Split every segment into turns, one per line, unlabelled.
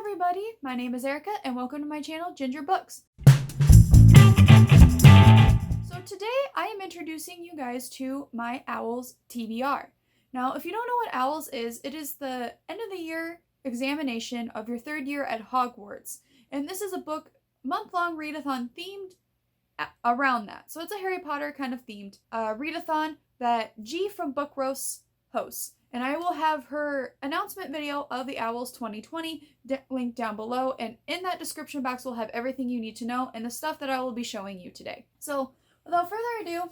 everybody, my name is Erica and welcome to my channel, Ginger Books. So today I am introducing you guys to my O.W.L.s TBR. Now if you don't know what O.W.L.s is, it is the end of the year examination of your third year at Hogwarts. And this is a book, month-long readathon themed around that. So it's a Harry Potter kind of themed readathon that G from O.W.L.s hosts. And I will have her announcement video of the O.W.L.s 2020 linked down below, and in that description box will have everything you need to know and the stuff that I will be showing you today. So without further ado,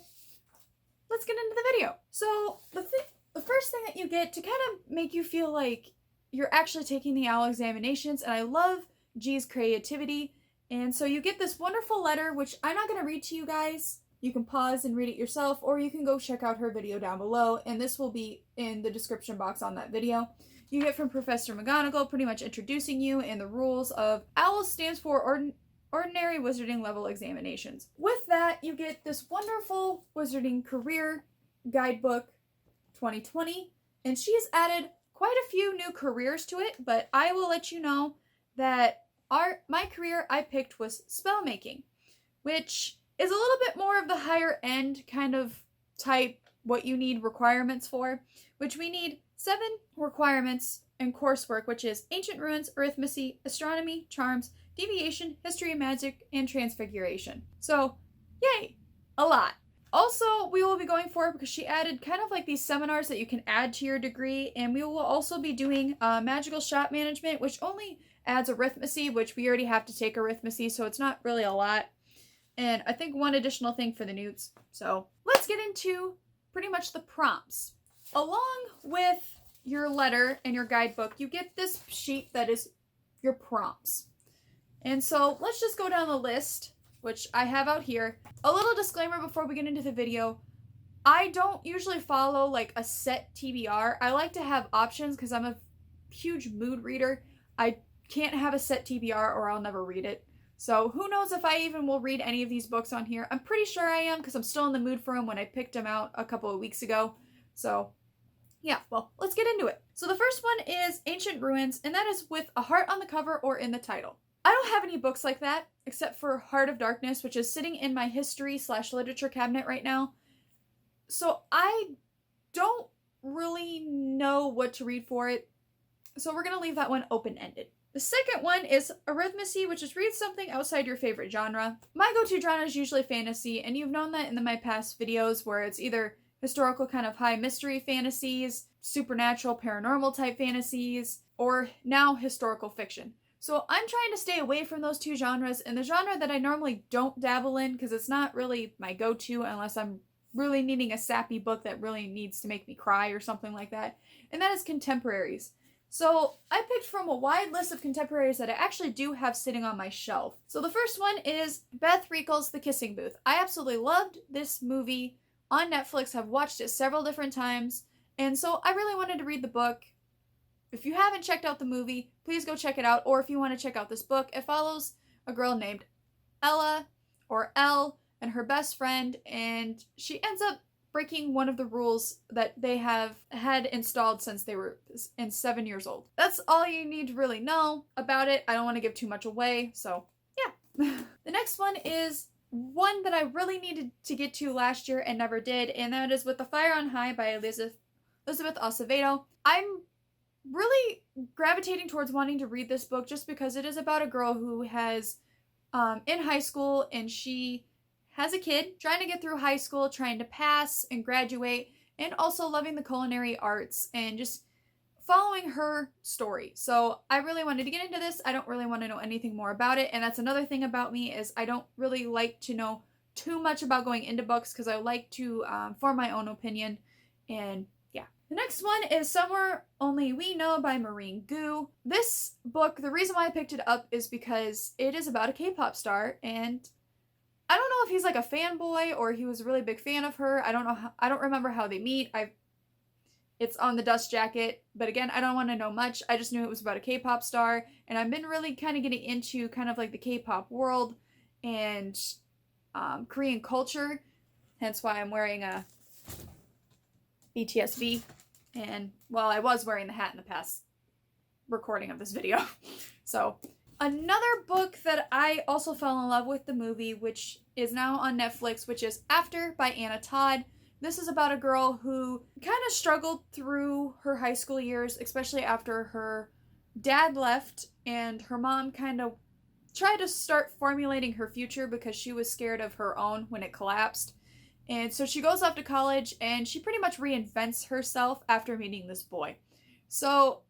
let's get into the video. So the first thing that you get to kind of make you feel like you're actually taking the O.W.L. examinations, and I love G's creativity, and so you get this wonderful letter, which I'm not going to read to you guys. You can pause and read it yourself, or you can go check out her video down below, and this will be in the description box on that video. You get from Professor McGonagall pretty much introducing you and the rules of O.W.L.s stands for Ordinary Wizarding Level Examinations. With that, you get this wonderful Wizarding Career Guidebook 2020, and she has added quite a few new careers to it, but I will let you know that my career I picked was spellmaking, which is a little bit more of the higher end kind of type what you need requirements for, which we need 7 requirements in coursework, which is Ancient Ruins, Arithmancy, Astronomy, Charms, Deviation, History, Magic, and Transfiguration. So, yay! A lot. Also, we will be going for, because she added kind of like these seminars that you can add to your degree, and we will also be doing Magical Shop Management, which only adds Arithmancy, which we already have to take Arithmancy, so it's not really a lot. And I think one additional thing for the newts. So let's get into pretty much the prompts. Along with your letter and your guidebook, you get this sheet that is your prompts. And so let's just go down the list, which I have out here. A little disclaimer before we get into the video. I don't usually follow like a set TBR. I like to have options because I'm a huge mood reader. I can't have a set TBR or I'll never read it. So who knows if I even will read any of these books on here. I'm pretty sure I am because I'm still in the mood for them when I picked them out a couple of weeks ago. So yeah, well, let's get into it. So the first one is Ancient Ruins, and that is with a heart on the cover or in the title. I don't have any books like that except for Heart of Darkness, which is sitting in my history/literature cabinet right now. So I don't really know what to read for it. So we're going to leave that one open-ended. The second one is Arithmancy, which is read something outside your favorite genre. My go-to genre is usually fantasy, and you've known that in my past videos where it's either historical kind of high mystery fantasies, supernatural paranormal type fantasies, or now historical fiction. So I'm trying to stay away from those two genres, and the genre that I normally don't dabble in because it's not really my go-to unless I'm really needing a sappy book that really needs to make me cry or something like that, and that is contemporaries. So I picked from a wide list of contemporaries that I actually do have sitting on my shelf. So the first one is Beth Reekle's The Kissing Booth. I absolutely loved this movie on Netflix. I've watched it several different times, and so I really wanted to read the book. If you haven't checked out the movie, please go check it out, or if you want to check out this book, it follows a girl named Ella, or Elle, and her best friend, and she ends up breaking one of the rules that they have had installed since they were 7 years old. That's all you need to really know about it. I don't want to give too much away, so yeah. The next one is one that I really needed to get to last year and never did, and that is With the Fire on High by Elizabeth Acevedo. I'm really gravitating towards wanting to read this book just because it is about a girl who has in high school, and she has a kid trying to get through high school, trying to pass and graduate, and also loving the culinary arts and just following her story. So I really wanted to get into this. I don't really want to know anything more about it, and that's another thing about me is I don't really like to know too much about going into books because I like to form my own opinion, and yeah. The next one is Somewhere Only We Know by Maureen Gu. This book, the reason why I picked it up is because it is about a K-pop star, and I don't know if he's like a fanboy or he was a really big fan of her. I don't know. I don't remember how they meet. It's on the dust jacket, but again, I don't want to know much. I just knew it was about a K-pop star, and I've been really kind of getting into kind of like the K-pop world and Korean culture. Hence why I'm wearing a BTSV, and well, I was wearing the hat in the past recording of this video. So, another book that I also fell in love with the movie, which is now on Netflix, which is After by Anna Todd. This is about a girl who kind of struggled through her high school years, especially after her dad left and her mom kind of tried to start formulating her future because she was scared of her own when it collapsed. And so she goes off to college and she pretty much reinvents herself after meeting this boy. So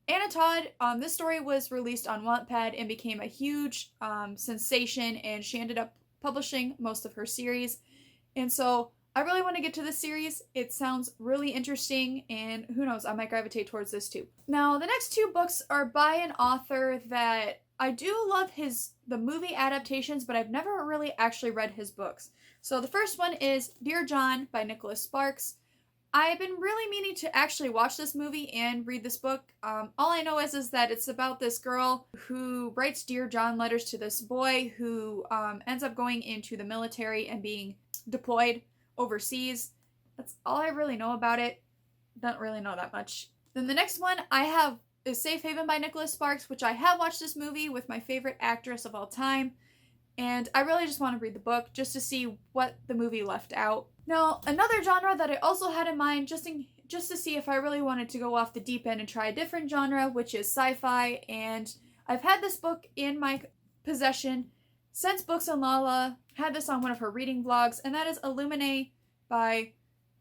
Anna Todd, this story was released on Wattpad and became a huge sensation, and she ended up publishing most of her series. And so I really want to get to this series. It sounds really interesting, and who knows, I might gravitate towards this too. Now, the next two books are by an author that I do love the movie adaptations, but I've never really actually read his books. So the first one is Dear John by Nicholas Sparks. I've been really meaning to actually watch this movie and read this book. All I know is that it's about this girl who writes Dear John letters to this boy who ends up going into the military and being deployed overseas. That's all I really know about it. Don't really know that much. Then the next one I have is Safe Haven by Nicholas Sparks, which I have watched this movie with my favorite actress of all time. And I really just want to read the book just to see what the movie left out. Now, another genre that I also had in mind, just to see if I really wanted to go off the deep end and try a different genre, which is sci-fi, and I've had this book in my possession since Books and Lala had this on one of her reading vlogs, and that is Illuminae by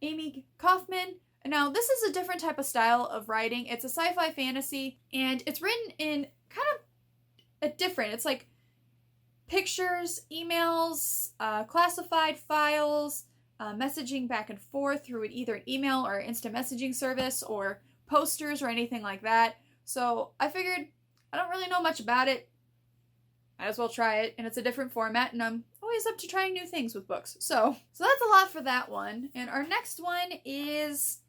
Amy Kaufman. Now, this is a different type of style of writing. It's a sci-fi fantasy, and it's written in kind of it's like pictures, emails, classified files, messaging back and forth through either an email or instant messaging service or posters or anything like that. So I figured I don't really know much about it. Might as well try it, and it's a different format, and I'm always up to trying new things with books. So that's a lot for that one. And our next one is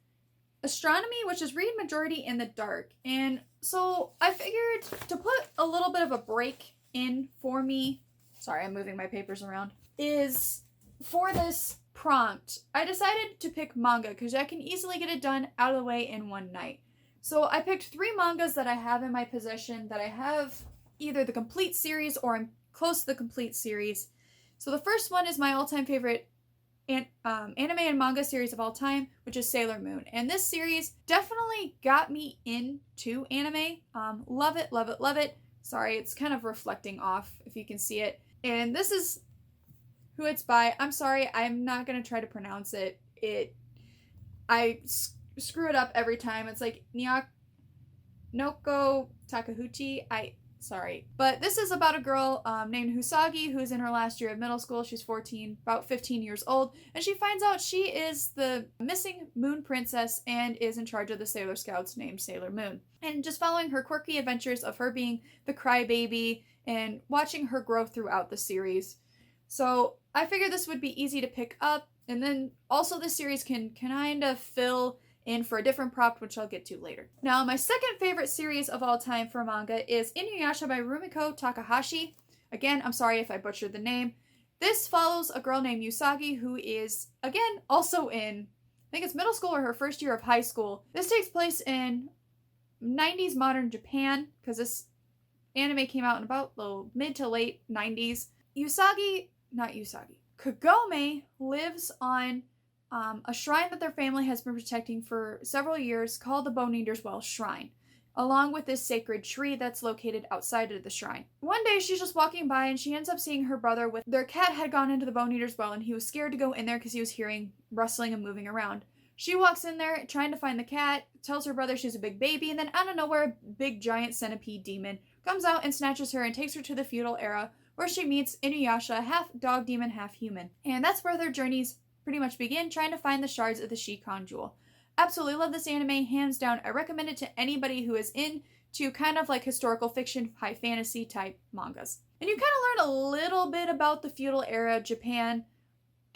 Astronomy, which is Read Majority in the Dark. And so I figured to put a little bit of a break in for me, sorry, I'm moving my papers around, is for this prompt, I decided to pick manga because I can easily get it done out of the way in one night. So I picked 3 mangas that I have in my possession that I have either the complete series or I'm close to the complete series. So the first one is my all-time favorite anime and manga series of all time, which is Sailor Moon. And this series definitely got me into anime. Love it, love it, love it. Sorry, it's kind of reflecting off if you can see it. And this is who it's by. I'm sorry, I'm not going to try to pronounce it. I screw it up every time. It's like Noko Takahuchi. Sorry. But this is about a girl named Husagi who's in her last year of middle school. She's 14, about 15 years old, and she finds out she is the missing moon princess and is in charge of the Sailor Scouts named Sailor Moon. And just following her quirky adventures of her being the crybaby and watching her grow throughout the series. So I figured this would be easy to pick up, and then also this series can kind of fill in for a different prompt, which I'll get to later. Now, my second favorite series of all time for manga is Inuyasha by Rumiko Takahashi. Again, I'm sorry if I butchered the name. This follows a girl named Usagi who is, again, also in, I think it's middle school or her first year of high school. This takes place in 90s modern Japan, because this anime came out in about the mid to late 90s. Kagome lives on a shrine that their family has been protecting for several years called the O.W.L.s Shrine, along with this sacred tree that's located outside of the shrine. One day she's just walking by and she ends up seeing her brother with their cat had gone into the O.W.L.s well, and he was scared to go in there because he was hearing rustling and moving around. She walks in there trying to find the cat, tells her brother she's a big baby, and then out of nowhere, a big giant centipede demon comes out and snatches her and takes her to the feudal era, where she meets Inuyasha, half dog demon, half human. And that's where their journeys pretty much begin, trying to find the shards of the Shikon Jewel. Absolutely love this anime, hands down. I recommend it to anybody who is into kind of like historical fiction, high fantasy type mangas. And you kind of learn a little bit about the feudal era Japan.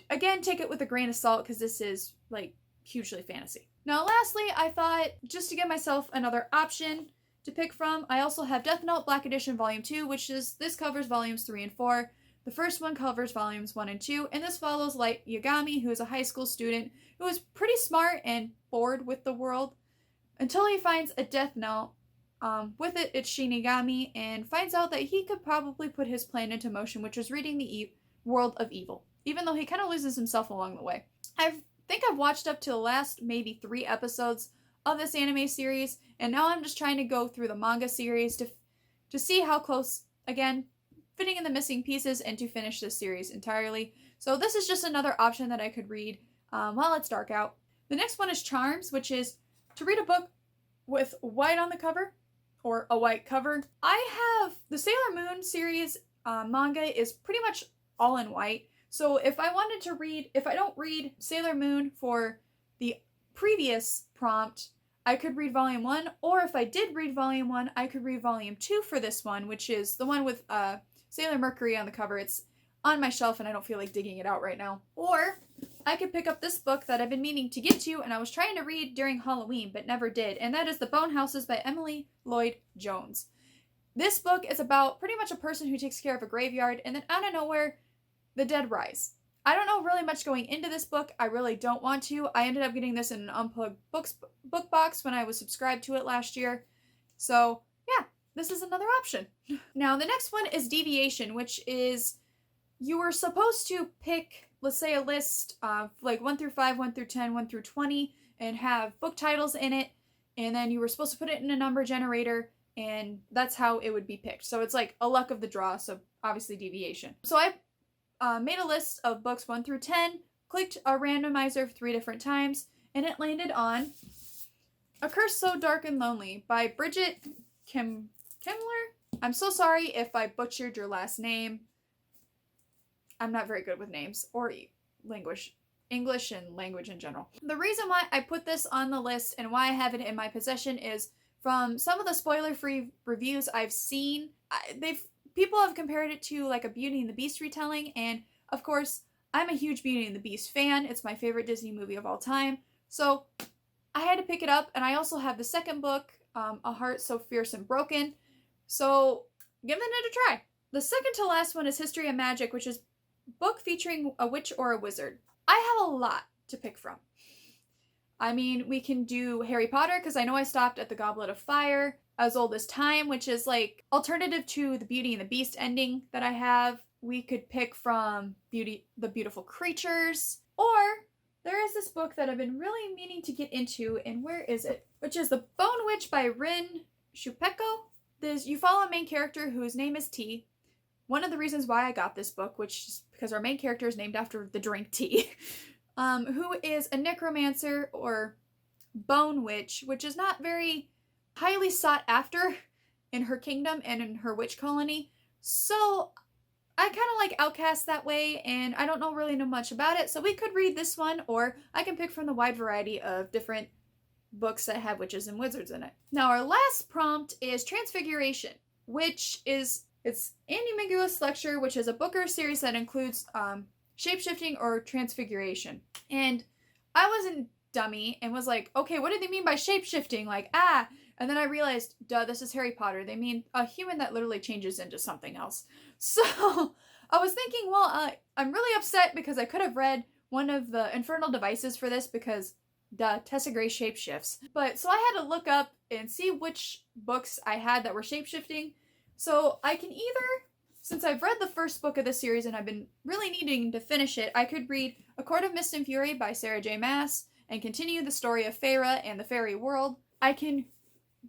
Again, take it with a grain of salt because this is like hugely fantasy. Now lastly, I thought just to give myself another option to pick from, I also have Death Note Black Edition Volume 2, this covers volumes 3 and 4. The first one covers volumes 1 and 2, and this follows Light Yagami, who is a high school student who is pretty smart and bored with the world until he finds a Death Note with it, it's Shinigami, and finds out that he could probably put his plan into motion, which is reading the world of evil, even though he kind of loses himself along the way. I think I've watched up to the last maybe 3 episodes of this anime series, and now I'm just trying to go through the manga series to see how close, again, fitting in the missing pieces and to finish this series entirely. So this is just another option that I could read while it's dark out. The next one is Charms, which is to read a book with white on the cover, or a white cover. I have the Sailor Moon series manga is pretty much all in white. So if I wanted to read, if I don't read Sailor Moon for the previous prompt, I could read volume 1, or if I did read volume 1, I could read volume 2 for this one, which is the one with Sailor Mercury on the cover. It's on my shelf and I don't feel like digging it out right now. Or I could pick up this book that I've been meaning to get to and I was trying to read during Halloween but never did, and that is The Bone Houses by Emily Lloyd Jones. This book is about pretty much a person who takes care of a graveyard, and then out of nowhere, the dead rise. I don't know really much going into this book. I really don't want to. I ended up getting this in an Unplugged book box when I was subscribed to it last year. So, yeah, this is another option. Now, the next one is Deviation, which is you were supposed to pick, let's say, a list of like 1 through 5, 1 through 10, 1 through 20, and have book titles in it, and then you were supposed to put it in a number generator, and that's how it would be picked. So it's like a luck of the draw, so obviously deviation. So I made a list of books 1 through 10, clicked a randomizer 3 different times, and it landed on A Curse So Dark and Lonely by Bridget Kimler. I'm so sorry if I butchered your last name. I'm not very good with names or English and language in general. The reason why I put this on the list and why I have it in my possession is from some of the spoiler-free reviews I've seen. People have compared it to like a Beauty and the Beast retelling, and of course, I'm a huge Beauty and the Beast fan. It's my favorite Disney movie of all time. So I had to pick it up, and I also have the second book, A Heart So Fierce and Broken. So giving it a try. The second to last one is History of Magic, which is a book featuring a witch or a wizard. I have a lot to pick from. I mean, we can do Harry Potter, because I know I stopped at the Goblet of Fire. As Old as Time, which is like alternative to the Beauty and the Beast ending that I have. We could pick from The Beautiful Creatures, or there is this book that I've been really meaning to get into, and where is it? Which is The Bone Witch by Rin Shupeko. You follow a main character whose name is Tea. One of the reasons why I got this book, which is because our main character is named after the drink tea, who is a necromancer or bone witch, which is not very highly sought after in her kingdom and in her witch colony. So I kind of like outcast that way, and I don't really know much about it. So we could read this one, or I can pick from the wide variety of different books that have witches and wizards in it. Now our last prompt is Transfiguration, which is it's Andy Mingue's lecture, which is a book or series that includes shapeshifting or transfiguration. And I was a dummy and was like, okay, what do they mean by shapeshifting? And then I realized, duh, this is Harry Potter. They mean a human that literally changes into something else. So I was thinking, well, I'm really upset because I could have read one of the infernal devices for this because, duh, Tessa Gray shapeshifts. But so I had to look up and see which books I had that were shapeshifting. So I can either, since I've read the first book of the series and I've been really needing to finish it, I could read A Court of Mist and Fury by Sarah J. Maas and continue the story of Feyre and the fairy world. I can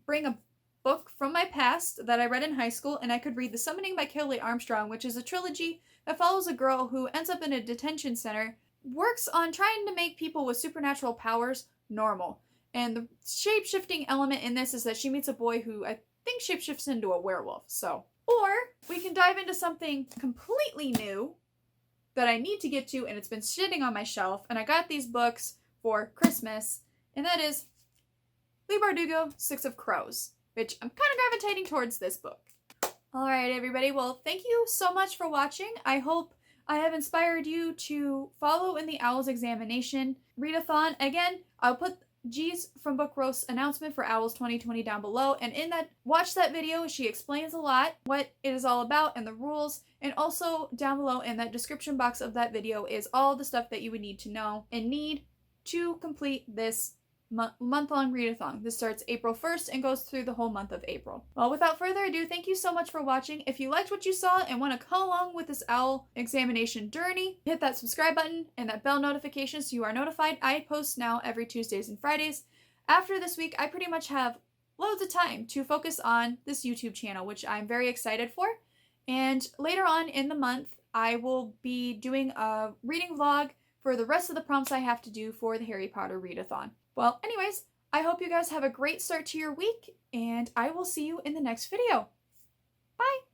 bring a book from my past that I read in high school, and I could read The Summoning by Kelly Armstrong, which is a trilogy that follows a girl who ends up in a detention center, works on trying to make people with supernatural powers normal. And the shape-shifting element in this is that she meets a boy who I think shapeshifts into a werewolf. So, or we can dive into something completely new that I need to get to, and it's been sitting on my shelf, and I got these books for Christmas, and that is Leigh Bardugo, Six of Crows, which I'm kind of gravitating towards this book. Alright everybody, well thank you so much for watching. I hope I have inspired you to follow in the O.W.L.s examination readathon. Again, I'll put G's from Book Roast's announcement for O.W.L.s 2020 down below, and in that, watch that video. She explains a lot, what it is all about and the rules, and also down below in that description box of that video is all the stuff that you would need to know and need to complete this month-long readathon. This starts April 1st and goes through the whole month of April. Well, without further ado, thank you so much for watching. If you liked what you saw and want to come along with this owl examination journey, hit that subscribe button and that bell notification so you are notified. I post now every Tuesdays and Fridays. After this week, I pretty much have loads of time to focus on this YouTube channel, which I'm very excited for. And later on in the month, I will be doing a reading vlog for the rest of the prompts I have to do for the Harry Potter Readathon. Well, anyways, I hope you guys have a great start to your week, and I will see you in the next video. Bye!